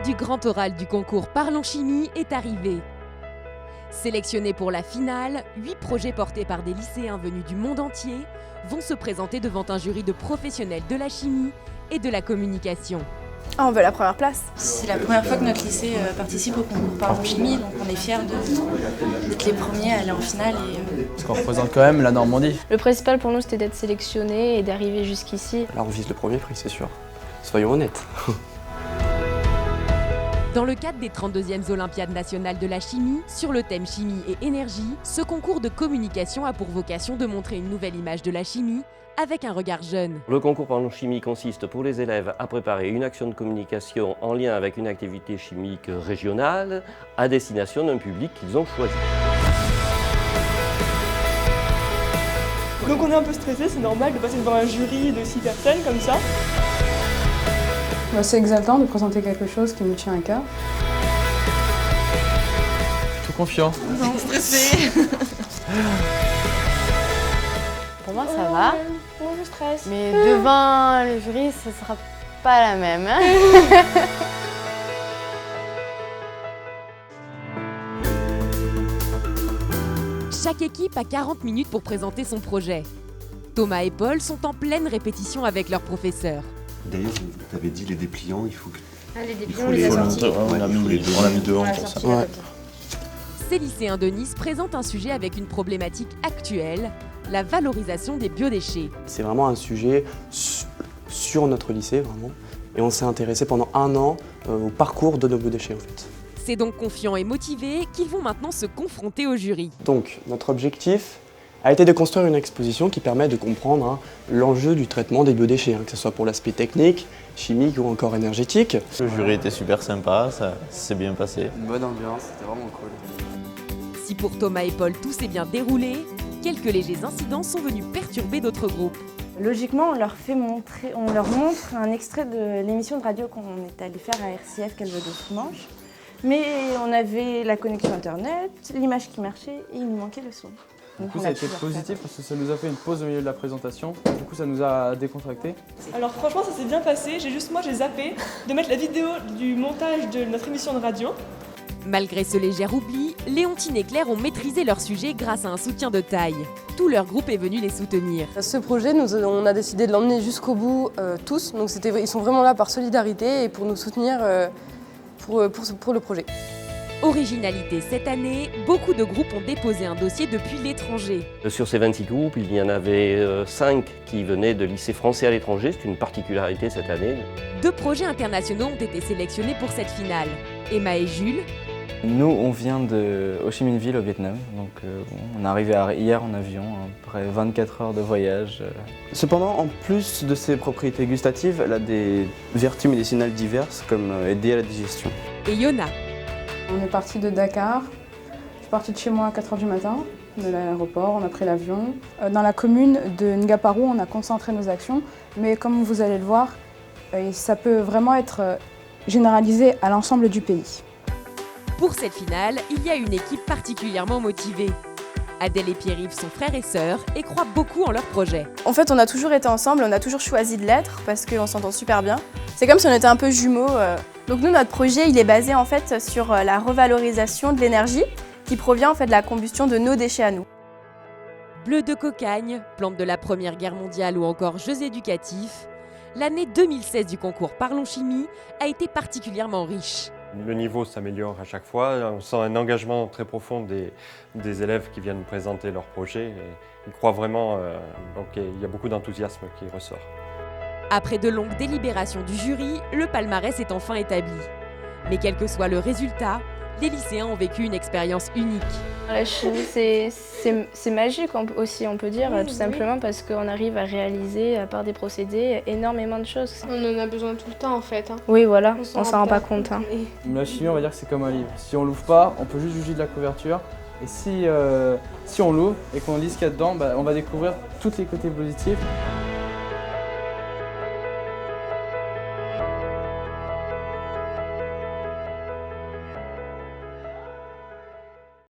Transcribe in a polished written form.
du grand oral du concours Parlons Chimie est arrivé. Sélectionnés pour la finale, 8 projets portés par des lycéens venus du monde entier vont se présenter devant un jury de professionnels de la chimie et de la communication. Ah, on veut la première place. C'est la première fois que notre lycée participe au concours Parlons Chimie, donc on est fiers d'être les premiers à aller en finale. Parce qu'on représente quand même la Normandie. Le principal pour nous, c'était d'être sélectionnés et d'arriver jusqu'ici. Là, on vise le premier prix, c'est sûr. Soyons honnêtes. Dans le cadre des 32e Olympiades nationales de la chimie, sur le thème chimie et énergie, ce concours de communication a pour vocation de montrer une nouvelle image de la chimie avec un regard jeune. Le concours Parlons Chimie consiste pour les élèves à préparer une action de communication en lien avec une activité chimique régionale à destination d'un public qu'ils ont choisi. Donc on est un peu stressé, c'est normal de passer devant un jury de 6 personnes comme ça. C'est exaltant de présenter quelque chose qui nous tient à cœur. Tout confiant. Non, stressé. Pour moi, ça va. Moi, je stresse. Mais devant le jury, ce sera pas la même. Chaque équipe a 40 minutes pour présenter son projet. Thomas et Paul sont en pleine répétition avec leur professeur. D'ailleurs, tu avais dit les dépliants, il faut que... Les dépliants, on les a sortis. On a mis dehors pour ça. Ouais. Ces lycéens de Nice présentent un sujet avec une problématique actuelle, la valorisation des biodéchets. C'est vraiment un sujet sur notre lycée, vraiment. Et on s'est intéressé pendant 1 an au parcours de nos biodéchets, en fait. C'est donc confiants et motivés qu'ils vont maintenant se confronter au jury. Donc, notre objectif a été de construire une exposition qui permet de comprendre l'enjeu du traitement des biodéchets, que ce soit pour l'aspect technique, chimique ou encore énergétique. Le jury était super sympa, ça s'est bien passé. Une bonne ambiance, c'était vraiment cool. Si pour Thomas et Paul tout s'est bien déroulé, quelques légers incidents sont venus perturber d'autres groupes. Logiquement, on leur montre un extrait de l'émission de radio qu'on est allé faire à RCF Quelle veut de dimanche. Mais on avait la connexion internet, l'image qui marchait et il nous manquait le son. Du coup, ça a été positif parce que ça nous a fait une pause au milieu de la présentation. Du coup, ça nous a décontracté. Alors franchement, ça s'est bien passé. J'ai zappé de mettre la vidéo du montage de notre émission de radio. Malgré ce léger oubli, Léontine et Claire ont maîtrisé leur sujet grâce à un soutien de taille. Tout leur groupe est venu les soutenir. Ce projet, on a décidé de l'emmener jusqu'au bout tous. Donc ils sont vraiment là par solidarité et pour nous soutenir pour le projet. Originalité cette année, beaucoup de groupes ont déposé un dossier depuis l'étranger. Sur ces 26 groupes, il y en avait 5 qui venaient de lycées français à l'étranger, c'est une particularité cette année. 2 projets internationaux ont été sélectionnés pour cette finale. Emma et Jules. Nous, on vient de Ho Chi Minh Ville au Vietnam, donc on est arrivé hier en avion, après 24 heures de voyage. Cependant, en plus de ses propriétés gustatives, elle a des vertus médicinales diverses, comme aider à la digestion. Et Yona. On est parti de Dakar. Je suis partie de chez moi à 4h du matin, de l'aéroport, on a pris l'avion. Dans la commune de Ngaparou, on a concentré nos actions, mais comme vous allez le voir, ça peut vraiment être généralisé à l'ensemble du pays. Pour cette finale, il y a une équipe particulièrement motivée. Adèle et Pierre-Yves sont frères et sœurs et croient beaucoup en leur projet. En fait, on a toujours été ensemble, on a toujours choisi de l'être parce qu'on s'entend super bien. C'est comme si on était un peu jumeaux. Donc nous, notre projet, il est basé en fait sur la revalorisation de l'énergie qui provient en fait de la combustion de nos déchets à nous. Bleu de cocagne, plante de la Première Guerre mondiale ou encore jeux éducatifs, l'année 2016 du concours Parlons Chimie a été particulièrement riche. Le niveau s'améliore à chaque fois, on sent un engagement très profond des élèves qui viennent présenter leur projet. Et ils croient vraiment, donc il y a beaucoup d'enthousiasme qui ressort. Après de longues délibérations du jury, le palmarès est enfin établi. Mais quel que soit le résultat, les lycéens ont vécu une expérience unique. La chimie, c'est magique aussi, on peut dire, tout simplement parce qu'on arrive à réaliser, par des procédés, énormément de choses. On en a besoin tout le temps en fait. Oui, voilà, on s'en rend pas compte. La chimie, on va dire que c'est comme un livre. Si on l'ouvre pas, on peut juste juger de la couverture. Et si on l'ouvre et qu'on lit ce qu'il y a dedans, on va découvrir tous les côtés positifs.